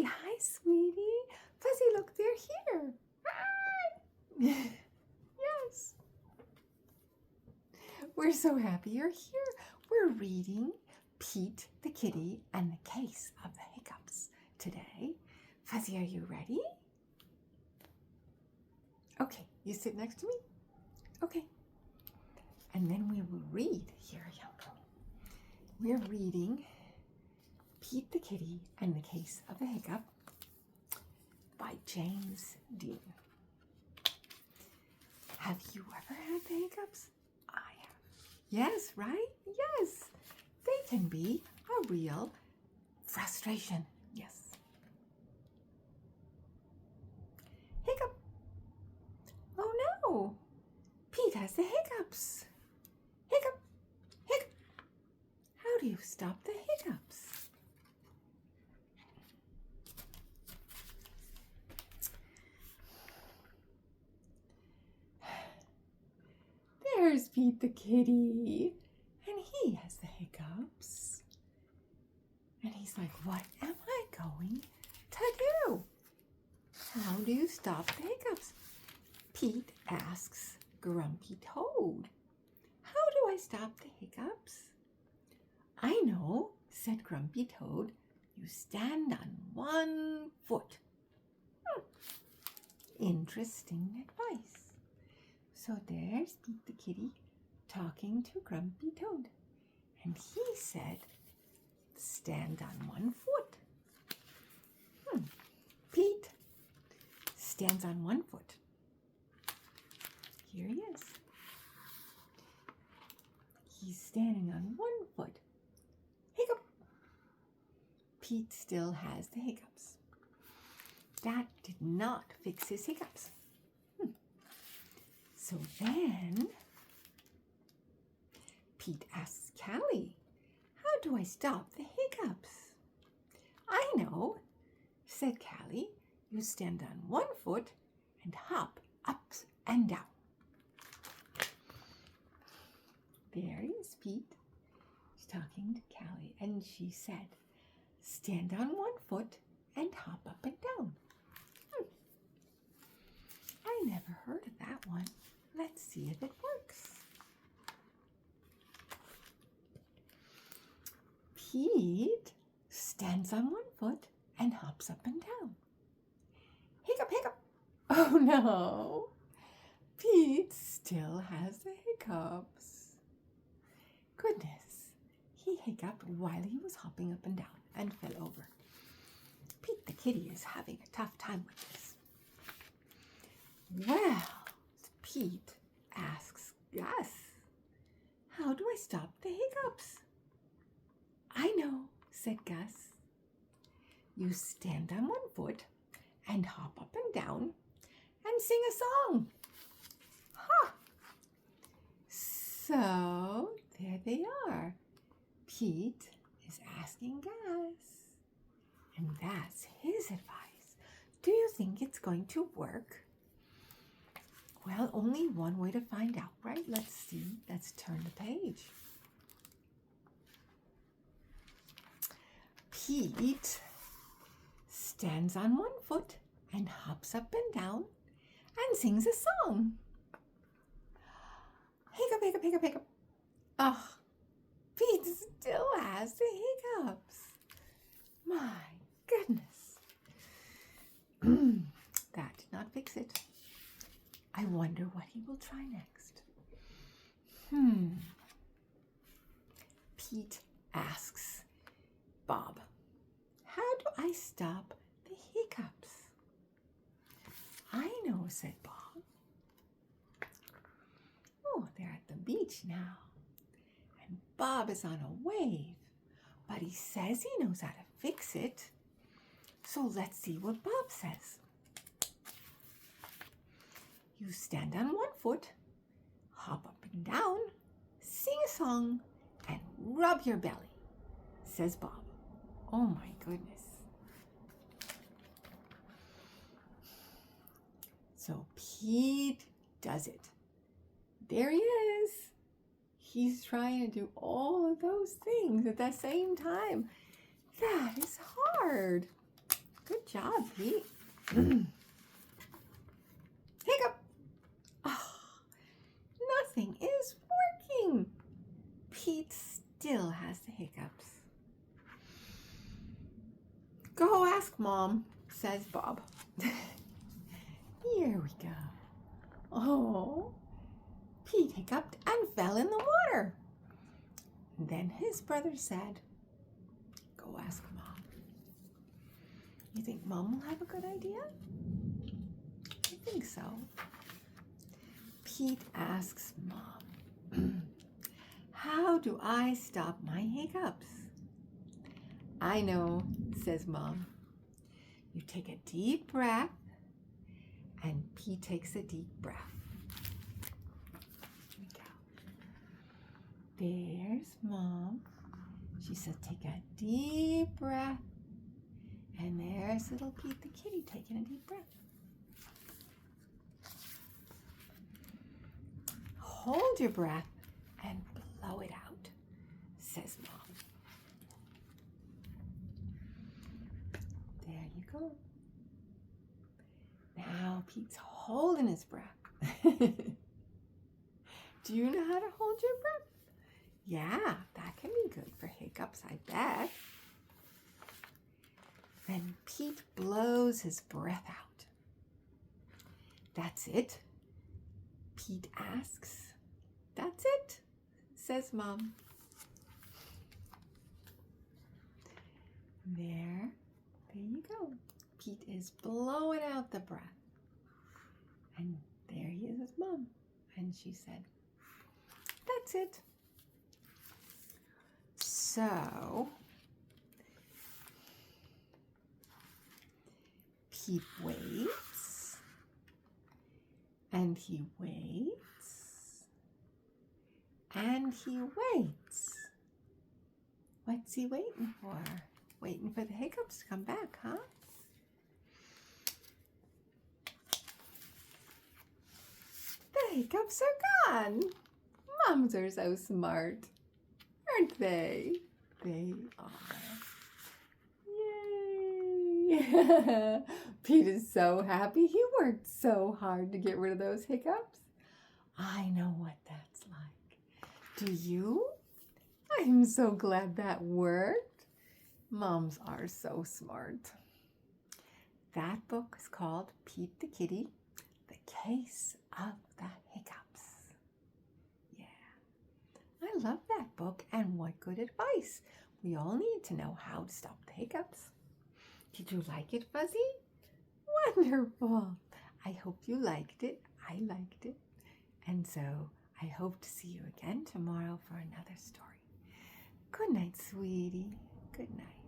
Hi, sweetie. Fuzzy, look, they're here. Hi. Yes. We're so happy you're here. We're reading Pete the Kitty and the Case of the Hiccups today. Fuzzy, are you ready? Okay, you sit next to me? Okay. And then we will read. Here, young girl. We're reading Pete the Kitty and the Case of the Hiccup by James Dean. Have you ever had the hiccups? I have. Yes, right? Yes. They can be a real frustration. Yes. Hiccup. Oh no. Pete has the hiccups. Hiccup. Hiccup. How do you stop the hiccups? There's Pete the kitty, and he has the hiccups. And he's like, what am I going to do? How do you stop the hiccups? Pete asks Grumpy Toad, how do I stop the hiccups? I know, said Grumpy Toad, you stand on one foot. Interesting advice. So there's Pete the kitty talking to Grumpy Toad. And he said, stand on one foot. Pete stands on one foot. Here he is. He's standing on one foot. Hiccup. Pete still has the hiccups. That did not fix his hiccups. So then, Pete asks Callie, how do I stop the hiccups? I know, said Callie. You stand on one foot and hop up and down. There is Pete. She's talking to Callie, and she said, stand on one foot and hop up and down. I never heard of that one. Let's see if it works. Pete stands on one foot and hops up and down. Hiccup, hiccup. Oh no. Pete still has the hiccups. Goodness. He hiccuped while he was hopping up and down and fell over. Pete the kitty is having a tough time with this. Well, Pete asks Gus, how do I stop the hiccups? I know, said Gus. You stand on one foot and hop up and down and sing a song. Ha! So there they are. Pete is asking Gus, and that's his advice. Do you think it's going to work? Well, only one way to find out, right? Let's see. Let's turn the page. Pete stands on one foot and hops up and down and sings a song. Hiccup, hiccup, hiccup, hiccup. Oh, Pete still has the hiccups. My goodness. That did not fix it. I wonder what he will try next. Pete asks Bob, how do I stop the hiccups? I know, said Bob. Oh, they're at the beach now. And Bob is on a wave, but he says he knows how to fix it. So let's see what Bob says. You stand on one foot, hop up and down, sing a song, and rub your belly, says Bob. Oh my goodness. So Pete does it. There he is. He's trying to do all of those things at the same time. That is hard. Good job, Pete. Hiccup. Oh, nothing is working. Pete still has the hiccups. Go ask Mom, says Bob. Here we go. Oh, Pete hiccuped and fell in the water. Then his brother said, go ask Mom. You think Mom will have a good idea? I think so. Pete asks Mom, how do I stop my hiccups? I know, says Mom. You take a deep breath, and Pete takes a deep breath. Here we go. There's Mom. She says, take a deep breath. And there's little Pete the kitty taking a deep breath. Hold your breath and blow it out, says Mom. There you go. Now Pete's holding his breath. Do you know how to hold your breath? Yeah, that can be good for hiccups, I bet. Then Pete blows his breath out. That's it? Pete asks. That's it, says Mom. There you go. Pete is blowing out the breath. And there he is with Mom. And she said, that's it. So, Pete waits, and he waits, and he waits. What's he waiting for? Waiting for the hiccups to come back, huh? The hiccups are gone. Moms are so smart, aren't they? They are. Yay! Pete is so happy. He worked so hard to get rid of those hiccups. I know what that's like. Do you? I'm so glad that worked. Moms are so smart. That book is called Pete the Kitty, The Case of the Hiccups. Yeah, I love that book, and what good advice. We all need to know how to stop the hiccups. Did you like it, Fuzzy? Wonderful. I hope you liked it. I liked it. And so I hope to see you again tomorrow for another story. Good night, sweetie. Good night.